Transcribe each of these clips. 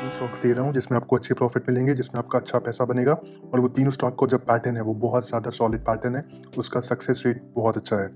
3 stocks दे रहा हूँ जिसमें आपको अच्छे प्रॉफिट मिलेंगे, जिसमें आपका अच्छा पैसा बनेगा और वो तीनों स्टॉक का जो पैटर्न है वो बहुत ज़्यादा सॉलिड पैटर्न है, उसका सक्सेस रेट बहुत अच्छा है।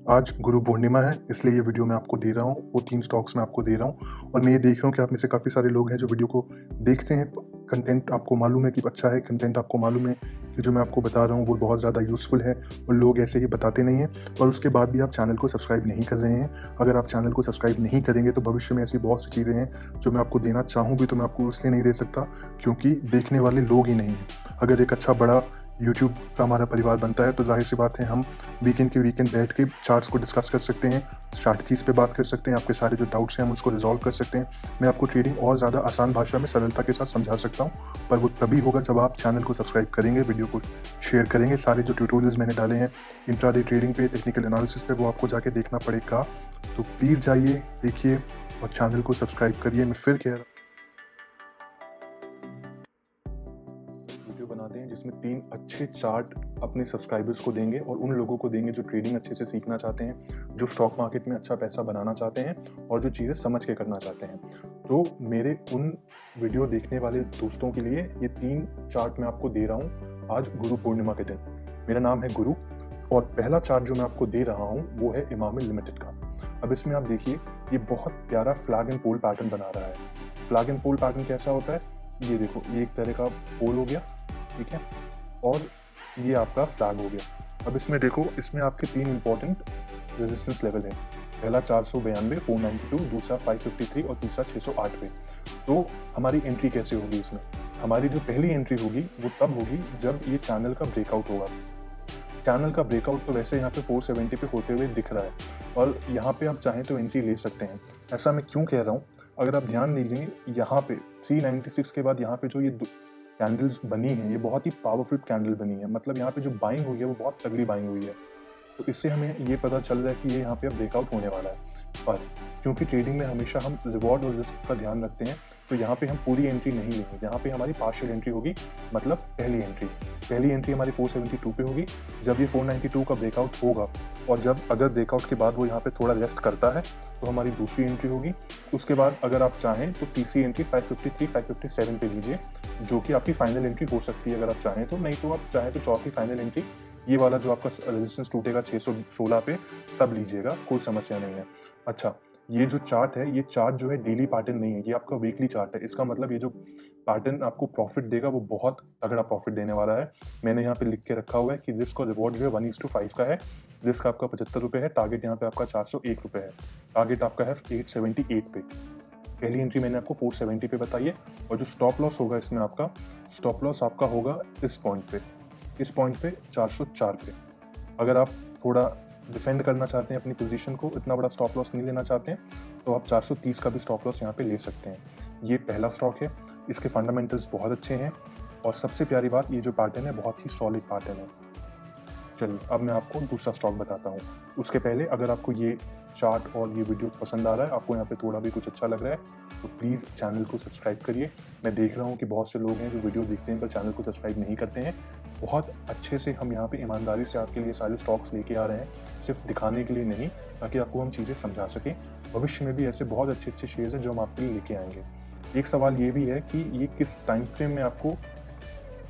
आज गुरु पूर्णिमा है, इसलिए ये वीडियो मैं आपको दे रहा हूँ, वो 3 स्टॉक्स मैं आपको दे रहा हूँ और मैं ये देख रहा हूँ कि आप में से काफ़ी सारे लोग हैं जो वीडियो को देखते हैं, कंटेंट आपको मालूम है कि अच्छा है, कंटेंट आपको मालूम है कि जो मैं आपको बता रहा हूँ वो बहुत ज़्यादा यूज़फुल है और लोग ऐसे ही बताते नहीं हैं और उसके बाद भी आप चैनल को सब्सक्राइब नहीं कर रहे हैं। अगर आप चैनल को सब्सक्राइब नहीं करेंगे तो भविष्य में ऐसी बहुत सी चीज़ें हैं जो मैं आपको देना चाहूँ भी तो मैं आपको इसलिए नहीं दे सकता क्योंकि देखने वाले लोग ही नहीं हैं। अगर एक अच्छा बड़ा यूट्यूब का हमारा परिवार बनता है तो ज़ाहिर-सी बात है हम वीकेंड के वीकेंड बैठ के चार्ट्स को डिस्कस कर सकते हैं, स्ट्रैटेजीज़ पे बात कर सकते हैं, आपके सारे जो डाउट्स हैं हम उसको रिज़ॉल्व कर सकते हैं। मैं आपको ट्रेडिंग और ज़्यादा आसान भाषा में सरलता के साथ समझा सकता हूँ, पर वो तभी होगा जब आप चैनल को सब्सक्राइब करेंगे, वीडियो को शेयर करेंगे। सारे जो ट्यूटोरियल्स मैंने डाले हैं इंट्राडे ट्रेडिंग पे, टेक्निकल एनालिसिस पे, वो आपको जाके देखना पड़ेगा। तो प्लीज़ जाइए, देखिए और चैनल को सब्सक्राइब करिए। मैं फिर कह रहा वीडियो बनाते हैं जिसमें 3 अच्छे चार्ट अपने सब्सक्राइबर्स को देंगे और उन लोगों को देंगे जो ट्रेडिंग अच्छे से सीखना चाहते हैं, जो स्टॉक मार्केट में अच्छा पैसा बनाना चाहते हैं और जो चीज़ें समझ के करना चाहते हैं। तो मेरे उन वीडियो देखने वाले दोस्तों के लिए ये 3 चार्ट मैं आपको दे रहा हूँ आज गुरु पूर्णिमा के दिन। मेरा नाम है गुरु और पहला चार्ट जो मैं आपको दे रहा हूँ वो है इमामी लिमिटेड का। अब इसमें आप देखिए ये बहुत प्यारा फ्लैग एंड पोल पैटर्न बना रहा है। फ्लैग एंड पोल पैटर्न कैसा होता है? ये देखो, ये एक तरह का पोल हो गया, ठीक है, और ये आपका फ्लैग हो गया। अब इसमें देखो, इसमें आपके 3 इंपॉर्टेंट रेजिस्टेंस लेवल है। पहला 492, 492, दूसरा 553 और तीसरा 608 पे। तो हमारी एंट्री कैसे होगी इसमें? हमारी जो पहली एंट्री होगी वो तब होगी जब ये चैनल का ब्रेकआउट होगा। चैनल का ब्रेकआउट तो वैसे यहाँ पे 470 पे होते हुए दिख रहा है और यहाँ पे आप चाहें तो एंट्री ले सकते हैं। ऐसा मैं क्यों कह रहा हूँ? अगर आप ध्यान दीजिए, यहाँ पे 396 के बाद यहाँ पे जो ये कैंडल्स बनी हैं, ये बहुत ही पावरफुल कैंडल बनी है। मतलब यहाँ पे जो बाइंग हुई है वो बहुत तगड़ी बाइंग हुई है। तो इससे हमें ये पता चल रहा है कि ये यहाँ पे अब ब्रेकआउट होने वाला है। पर क्योंकि ट्रेडिंग में हमेशा हम रिवॉर्ड और रिस्क का ध्यान रखते हैं, तो यहाँ पे हम पूरी एंट्री नहीं लेंगे। यहाँ पे हमारी पार्शियल एंट्री होगी, मतलब पहली एंट्री हमारी 472 पे होगी। जब ये 492 का ब्रेकआउट होगा और जब अगर ब्रेकआउट के बाद वो यहाँ पे थोड़ा रेस्ट करता है तो हमारी दूसरी एंट्री होगी। उसके बाद अगर आप चाहें तो तीसरी एंट्री 553, 557 पे लीजिए, जो कि आपकी फाइनल एंट्री हो सकती है अगर आप चाहें तो। नहीं तो आप चाहें तो चौथी फाइनल एंट्री, ये वाला जो आपका रेजिस्टेंस टूटेगा 616 पे, तब लीजिएगा, कोई समस्या नहीं है। अच्छा, ये जो चार्ट है, ये चार्ट जो है डेली पैटर्न नहीं है, ये आपका वीकली चार्ट है। इसका मतलब ये जो पैटर्न आपको प्रॉफिट देगा वो बहुत तगड़ा प्रॉफिट देने वाला है। मैंने यहाँ पे लिख के रखा हुआ है कि रिस्क और रिवॉर्ड जो है 1:5 का है। रिस्क आपका 75 रुपये है, टारगेट यहाँ पे आपका 401 रुपये है, टारगेट आपका है 878 पे। पहली एंट्री मैंने आपको 470 पे बताई है और जो स्टॉप लॉस होगा इसमें आपका, स्टॉप लॉस आपका होगा इस पॉइंट पे 404 पे। अगर आप थोड़ा डिफेंड करना चाहते हैं अपनी पोजीशन को, इतना बड़ा स्टॉप लॉस नहीं लेना चाहते हैं, तो आप 430 का भी स्टॉप लॉस यहाँ पे ले सकते हैं। ये पहला स्टॉक है, इसके फंडामेंटल्स बहुत अच्छे हैं और सबसे प्यारी बात, ये जो पैटर्न है बहुत ही सॉलिड पैटर्न है। चलिए अब मैं आपको दूसरा स्टॉक बताता हूँ। उसके पहले अगर आपको ये चार्ट और ये वीडियो पसंद आ रहा है, आपको यहाँ पे थोड़ा भी कुछ अच्छा लग रहा है, तो प्लीज़ चैनल को सब्सक्राइब करिए। मैं देख रहा हूँ कि बहुत से लोग हैं जो वीडियो देखते हैं पर चैनल को सब्सक्राइब नहीं करते हैं। बहुत अच्छे से हम यहाँ पे ईमानदारी से आपके लिए सारे स्टॉक्स लेके आ रहे हैं, सिर्फ दिखाने के लिए नहीं, ताकि आपको हम चीज़ें समझा सकें। भविष्य में भी ऐसे बहुत अच्छे शेयर्स हैं जो हम आपके लिए लेके आएंगे। एक सवाल ये भी है कि ये किस टाइम फ्रेम में आपको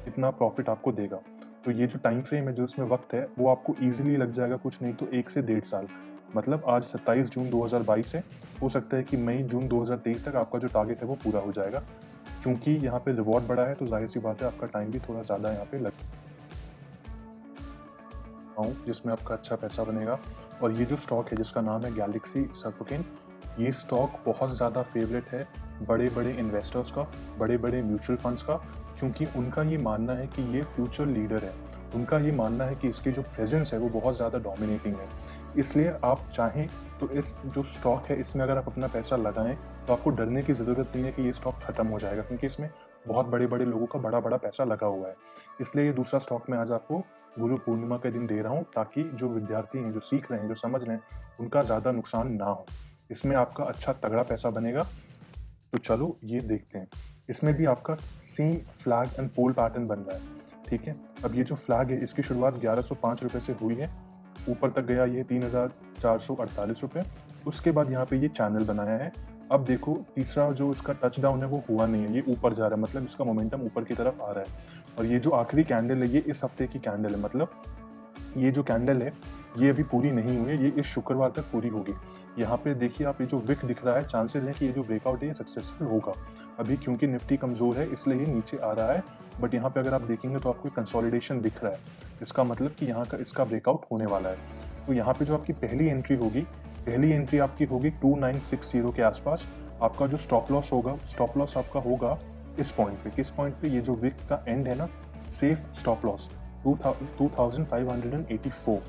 इतना प्रॉफिट आपको देगा। तो ये जो टाइम फ्रेम है, जो इसमें वक्त है, वो आपको ईजिली लग जाएगा कुछ नहीं तो 1 से 1.5 साल। मतलब आज 27 जून 2022 है, हो सकता है कि मई जून 2023 तक आपका जो टारगेट है वो पूरा हो जाएगा। क्योंकि यहाँ पे रिवॉर्ड बड़ा है तो जाहिर सी बात है आपका टाइम भी थोड़ा ज़्यादा यहाँ पे लग जिसमें आपका अच्छा पैसा बनेगा। और ये जो स्टॉक है जिसका नाम है गैलेक्सी सर्फिकेन, ये स्टॉक बहुत ज़्यादा फेवरेट है बड़े बड़े इन्वेस्टर्स का, बड़े बड़े म्यूचुअल फंड्स का, क्योंकि उनका ये मानना है कि ये फ्यूचर लीडर है। उनका ये मानना है कि इसकी जो प्रेजेंस है वो बहुत ज़्यादा डोमिनेटिंग है। इसलिए आप चाहें तो इस जो स्टॉक है इसमें अगर आप अपना पैसा लगाएं तो आपको डरने की ज़रूरत नहीं है कि ये स्टॉक ख़त्म हो जाएगा, क्योंकि इसमें बहुत बड़े बड़े लोगों का बड़ा बड़ा पैसा लगा हुआ है। इसलिए ये दूसरा स्टॉक मैं आज आपको गुरु पूर्णिमा के दिन दे रहा हूँ, ताकि जो विद्यार्थी हैं, जो सीख रहे हैं, जो समझ रहे हैं, उनका ज़्यादा नुकसान ना हो। इसमें आपका अच्छा तगड़ा पैसा बनेगा। तो चलो ये देखते हैं। इसमें भी आपका same flag and pole pattern बन रहा है, ठीक है। अब ये जो फ्लैग है इसकी शुरुआत 1105 रुपये से हुई है, ऊपर तक गया ये 3448 रुपये। उसके बाद यहाँ पे ये चैनल बनाया है। अब देखो तीसरा जो इसका टच डाउन है वो हुआ नहीं है, ये ऊपर जा रहा है, मतलब इसका मोमेंटम ऊपर की तरफ आ रहा है। और ये जो आखिरी कैंडल है ये इस हफ्ते की कैंडल है, मतलब ये जो कैंडल है ये अभी पूरी नहीं हुई है, ये इस शुक्रवार तक पूरी होगी। यहाँ पे देखिए आप, ये जो विक दिख रहा है, चांसेस है कि ये जो ब्रेकआउट है ये सक्सेसफुल होगा। अभी क्योंकि निफ्टी कमज़ोर है इसलिए ये नीचे आ रहा है, बट यहाँ पे अगर आप देखेंगे तो आपको कंसोलिडेशन दिख रहा है, इसका मतलब कि यहाँ का इसका ब्रेकआउट होने वाला है। तो यहाँ पे जो आपकी पहली एंट्री होगी, पहली एंट्री आपकी होगी 2960 के आसपास। आपका जो स्टॉप लॉस होगा, स्टॉप लॉस आपका होगा इस पॉइंट पे। किस पॉइंट पे? ये जो विक का एंड है ना, सेफ स्टॉप लॉस 2584।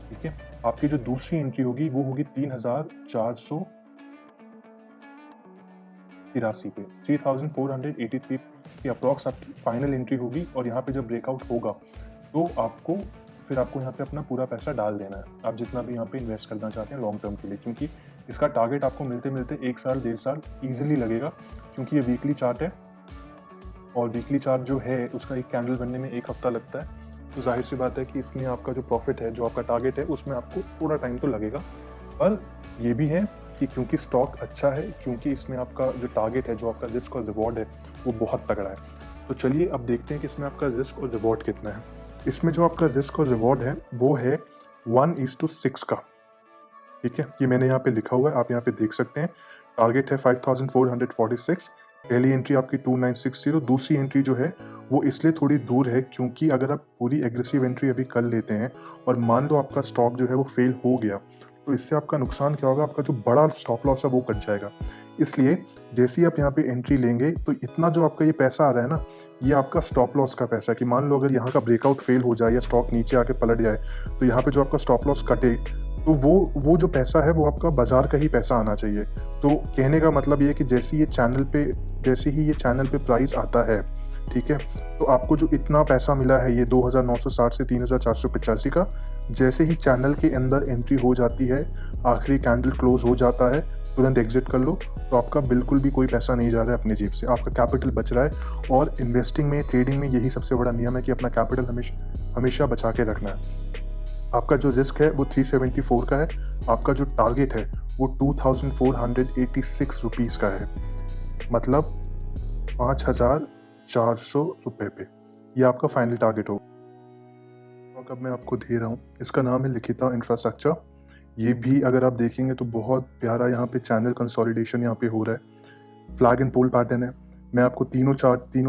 ठीक है। आपकी जो दूसरी एंट्री होगी वो होगी 3483 पे, 3483 की अप्रॉक्स आपकी फाइनल एंट्री होगी। और यहाँ पे जब ब्रेकआउट होगा तो आपको यहाँ पे अपना पूरा पैसा डाल देना है, आप जितना भी यहाँ पे इन्वेस्ट करना चाहते हैं लॉन्ग टर्म के लिए, क्योंकि इसका टारगेट आपको मिलते मिलते 1 साल 1.5 साल ईजिली लगेगा, क्योंकि ये वीकली चार्ट है और वीकली चार्ट जो है उसका एक कैंडल बनने में 1 हफ्ता लगता है। तो जाहिर सी बात है कि इसमें आपका जो प्रॉफिट है, जो आपका टारगेट है, उसमें आपको थोड़ा टाइम तो लगेगा। पर ये भी है कि क्योंकि स्टॉक अच्छा है, क्योंकि इसमें आपका जो टारगेट है, जो आपका रिस्क और रिवॉर्ड है वो बहुत तगड़ा है। तो चलिए अब देखते हैं कि इसमें आपका रिस्क और रिवॉर्ड कितना है। इसमें जो आपका रिस्क और रिवॉर्ड है वो है 1:6 का। ठीक है, ये मैंने यहाँ पे लिखा हुआ है, आप यहाँ पे देख सकते हैं। टारगेट है 5446, पहली एंट्री आपकी 2960, दूसरी एंट्री जो है वो इसलिए थोड़ी दूर है क्योंकि अगर आप पूरी एग्रेसिव एंट्री अभी कर लेते हैं और मान लो आपका स्टॉक जो है वो फेल हो गया, तो इससे आपका नुकसान क्या होगा, आपका जो बड़ा स्टॉप लॉस है वो कट जाएगा। इसलिए जैसे ही आप यहाँ पे एंट्री लेंगे तो इतना जो आपका ये पैसा आ रहा है ना, ये आपका स्टॉप लॉस का पैसा है कि मान लो अगर यहाँ का ब्रेकआउट फेल हो जाए या स्टॉक नीचे आके पलट जाए तो यहाँ पे जो आपका स्टॉप लॉस कटे, तो वो जो पैसा है वो आपका बाजार का ही पैसा आना चाहिए। तो कहने का मतलब ये है कि जैसे ही ये चैनल पे प्राइस आता है, ठीक है, तो आपको जो इतना पैसा मिला है ये 2960 से 3485 का, जैसे ही चैनल के अंदर एंट्री हो जाती है, आखिरी कैंडल क्लोज हो जाता है, तुरंत एग्जिट कर लो, तो आपका बिल्कुल भी कोई पैसा नहीं जा रहा है अपनी जेब से, आपका कैपिटल बच रहा है। और इन्वेस्टिंग में, ट्रेडिंग में यही सबसे बड़ा नियम है कि अपना कैपिटल हमेशा बचा के रखना है। आपका जो रिस्क है वो 374 का है, आपका जो टारगेट है वो 2486 रुपीज़ का है, मतलब 5400 रुपये पे ये आपका फाइनल टारगेट होगा। अब मैं आपको दे रहा हूँ, इसका नाम है लिखिता इंफ्रास्ट्रक्चर। ये भी अगर आप देखेंगे तो बहुत प्यारा यहाँ पे चैनल कंसोलिडेशन यहाँ पे हो रहा है, फ्लैग एंड पोल पैटर्न है। मैं आपको तीनों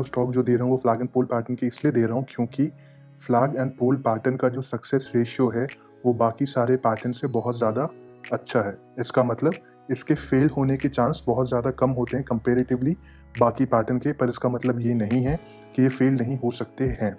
स्टॉक जो दे रहा हूँ वो फ्लैग एंड पोल पैटर्न के इसलिए दे रहा हूँ क्योंकि फ्लैग एंड पोल पैटर्न का जो सक्सेस रेशियो है वो बाकी सारे पैटर्न से बहुत ज़्यादा अच्छा है। इसका मतलब इसके फेल होने के चांस बहुत ज़्यादा कम होते हैं कंपेरेटिवली बाकी पैटर्न के, पर इसका मतलब ये नहीं है कि ये फेल नहीं हो सकते हैं,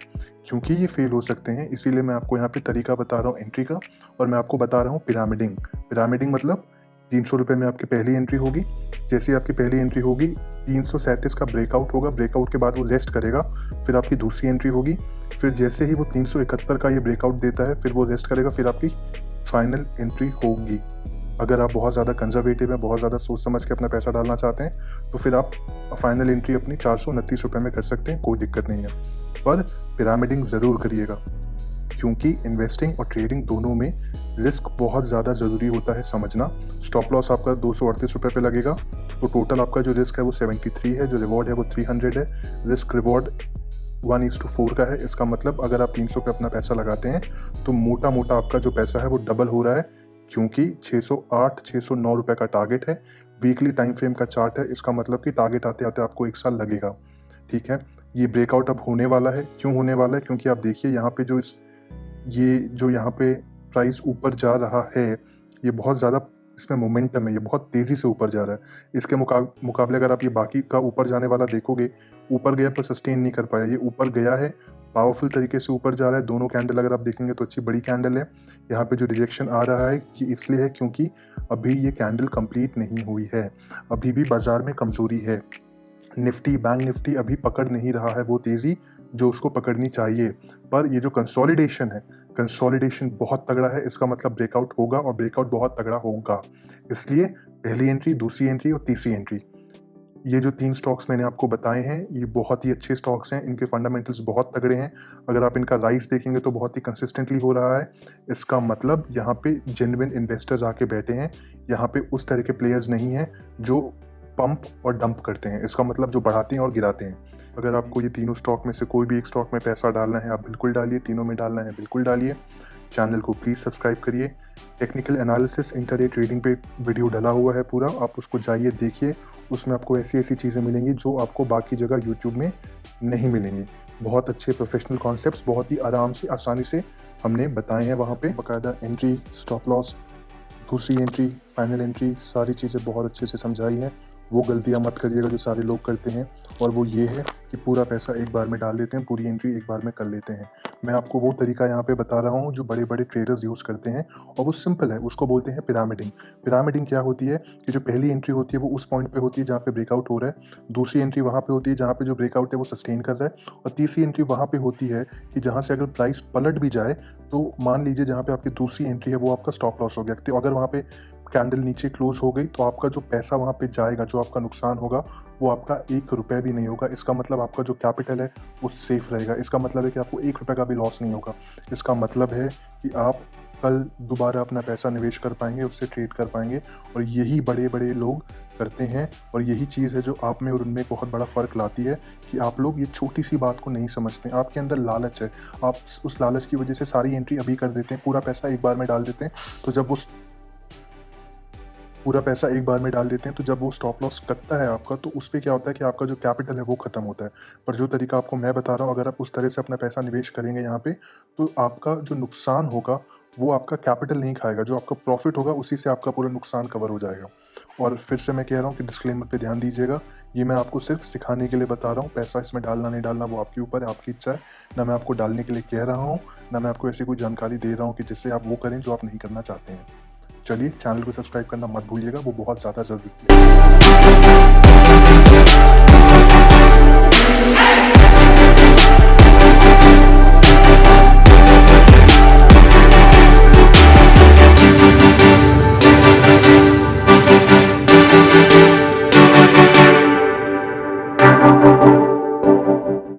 क्योंकि ये फेल हो सकते हैं। इसीलिए मैं आपको यहाँ पे तरीका बता रहा हूँ एंट्री का, और मैं आपको बता रहा हूँ पिरामिडिंग मतलब 300 रुपये में आपकी पहली एंट्री होगी, जैसे आपकी पहली एंट्री होगी 337 का ब्रेकआउट होगा, ब्रेकआउट के बाद वो रेस्ट करेगा, फिर आपकी दूसरी एंट्री होगी, फिर जैसे ही वो 371 का ये ब्रेकआउट देता है फिर वो रेस्ट करेगा, फिर आपकी फाइनल एंट्री होगी। अगर आप बहुत ज़्यादा कंजर्वेटिव हैं, बहुत ज़्यादा सोच समझ के अपना पैसा डालना चाहते हैं, तो फिर आप फाइनल एंट्री अपनी 429 रुपये में कर सकते हैं, कोई दिक्कत नहीं है। पर पिरामिडिंग ज़रूर करिएगा, क्योंकि इन्वेस्टिंग और ट्रेडिंग दोनों में रिस्क बहुत ज़्यादा ज़रूरी होता है समझना। स्टॉप लॉस आपका 238 रुपये पे लगेगा, तो टोटल आपका जो रिस्क है वो 73 है, जो रिवॉर्ड है वो 300 है। रिस्क रिवॉर्ड 1:4 का है। इसका मतलब अगर आप 300 पे अपना पैसा लगाते हैं तो मोटा मोटा आपका जो पैसा है वो डबल हो रहा है, क्योंकि 608-609 रुपये का टारगेट है। वीकली टाइम फ्रेम का चार्ट है, इसका मतलब कि टारगेट आते आते आपको 1 साल लगेगा। ठीक है, ये ब्रेकआउट अब होने वाला है। क्यों होने वाला है? क्योंकि आप देखिए यहाँ पे जो यहाँ पे प्राइस ऊपर जा रहा है, ये बहुत ज़्यादा इसमें मोमेंटम है, ये बहुत तेज़ी से ऊपर जा रहा है। इसके मुकाबले अगर आप ये बाकी का ऊपर जाने वाला देखोगे, ऊपर गया पर सस्टेन नहीं कर पाया। ये ऊपर गया है, पावरफुल तरीके से ऊपर जा रहा है। दोनों कैंडल अगर आप देखेंगे तो अच्छी बड़ी कैंडल है। यहाँ पे जो रिजेक्शन आ रहा है ये इसलिए है क्योंकि अभी ये कैंडल कंप्लीट नहीं हुई है, अभी भी बाजार में कमज़ोरी है। निफ्टी, बैंक निफ्टी अभी पकड़ नहीं रहा है वो तेज़ी जो उसको पकड़नी चाहिए। पर ये जो कंसोलिडेशन है, कंसोलिडेशन बहुत तगड़ा है। इसका मतलब ब्रेकआउट होगा और ब्रेकआउट बहुत तगड़ा होगा। इसलिए पहली एंट्री, दूसरी एंट्री और तीसरी एंट्री, ये जो 3 स्टॉक्स मैंने आपको बताए हैं ये बहुत ही अच्छे स्टॉक्स हैं। इनके फंडामेंटल्स बहुत तगड़े हैं। अगर आप इनका राइज देखेंगे तो बहुत ही कंसिस्टेंटली हो रहा है। इसका मतलब यहाँ पे जेन्युइन इन्वेस्टर्स आके बैठे हैं। यहाँ पे उस तरह के प्लेयर्स नहीं हैं जो पंप और डंप करते हैं। इसका मतलब जो बढ़ाते हैं और गिराते हैं। अगर आपको ये तीनों स्टॉक में से कोई भी एक स्टॉक में पैसा डालना है, आप बिल्कुल डालिए, तीनों में डालना है बिल्कुल डालिए। चैनल को प्लीज़ सब्सक्राइब करिए। टेक्निकल एनालिसिस इंटरडे ट्रेडिंग पे वीडियो डला हुआ है पूरा, आप उसको जाइए देखिए। उसमें आपको ऐसी ऐसी चीज़ें मिलेंगी जो आपको बाकी जगह यूट्यूब में नहीं मिलेंगी। बहुत अच्छे प्रोफेशनल कॉन्सेप्ट्स बहुत ही आराम से, आसानी से हमने बताए हैं वहाँ पे। बाकायदा एंट्री, स्टॉप लॉस, दूसरी एंट्री, फाइनल एंट्री, सारी चीज़ें बहुत अच्छे से समझाई हैं। वो गलतियाँ मत करिएगा जो सारे लोग करते हैं, और वो ये है कि पूरा पैसा एक बार में डाल देते हैं, पूरी एंट्री एक बार में कर लेते हैं। मैं आपको वो तरीका यहाँ पे बता रहा हूँ जो बड़े बड़े ट्रेडर्स यूज़ करते हैं, और वो सिंपल है। उसको बोलते हैं पिरामिडिंग। पिरामिडिंग क्या होती है कि जो पहली एंट्री होती है वो उस पॉइंट पे होती है जहाँ पे ब्रेकआउट हो रहा है, दूसरी एंट्री वहाँ पे होती है जहाँ पे जो ब्रेकआउट है वो सस्टेन कर रहा है, और तीसरी एंट्री वहाँ पे होती है कि जहाँ से अगर प्राइस पलट भी जाए तो मान लीजिए जहाँ पे आपकी दूसरी एंट्री है वो आपका स्टॉप लॉस हो गया। तो अगर वहाँ पे कैंडल नीचे क्लोज हो गई तो आपका जो पैसा वहाँ पे जाएगा, जो आपका नुकसान होगा, वो आपका 1 रुपये भी नहीं होगा। इसका मतलब आपका जो कैपिटल है वो सेफ रहेगा। इसका मतलब है कि आपको 1 रुपये का भी लॉस नहीं होगा। इसका मतलब है कि आप कल दोबारा अपना पैसा निवेश कर पाएंगे, उससे ट्रेड कर पाएंगे, और यही बड़े बड़े लोग करते हैं। और यही चीज़ है जो आप में और उनमें बहुत बड़ा फ़र्क लाती है कि आप लोग ये छोटी सी बात को नहीं समझते। आपके अंदर लालच है, आप उस लालच की वजह से सारी एंट्री अभी कर देते हैं, पूरा पैसा एक बार में डाल देते हैं। तो जब वो पूरा पैसा एक बार में डाल देते हैं तो जब वो स्टॉप लॉस कटता है आपका, तो उस पे क्या होता है कि आपका जो कैपिटल है वो ख़त्म होता है। पर जो तरीका आपको मैं बता रहा हूँ, अगर आप उस तरह से अपना पैसा निवेश करेंगे यहाँ पे, तो आपका जो नुकसान होगा वो आपका कैपिटल नहीं खाएगा, जो आपका प्रॉफिट होगा उसी से आपका पूरा नुकसान कवर हो जाएगा। और फिर से मैं कह रहा हूँ कि डिस्क्लेमर पे ध्यान दीजिएगा, ये मैं आपको सिर्फ सिखाने के लिए बता रहा हूँ। पैसा इसमें डालना नहीं डालना वो आपके ऊपर है, आपकी इच्छा है। ना मैं आपको डालने के लिए कह रहा हूँ, ना मैं आपको ऐसी कोई जानकारी दे रहा हूँ कि जिससे आप वो करें जो आप नहीं करना चाहते हैं। चलिए, चैनल को सब्सक्राइब करना मत भूलिएगा, वो बहुत ज़्यादा ज़रूरी है।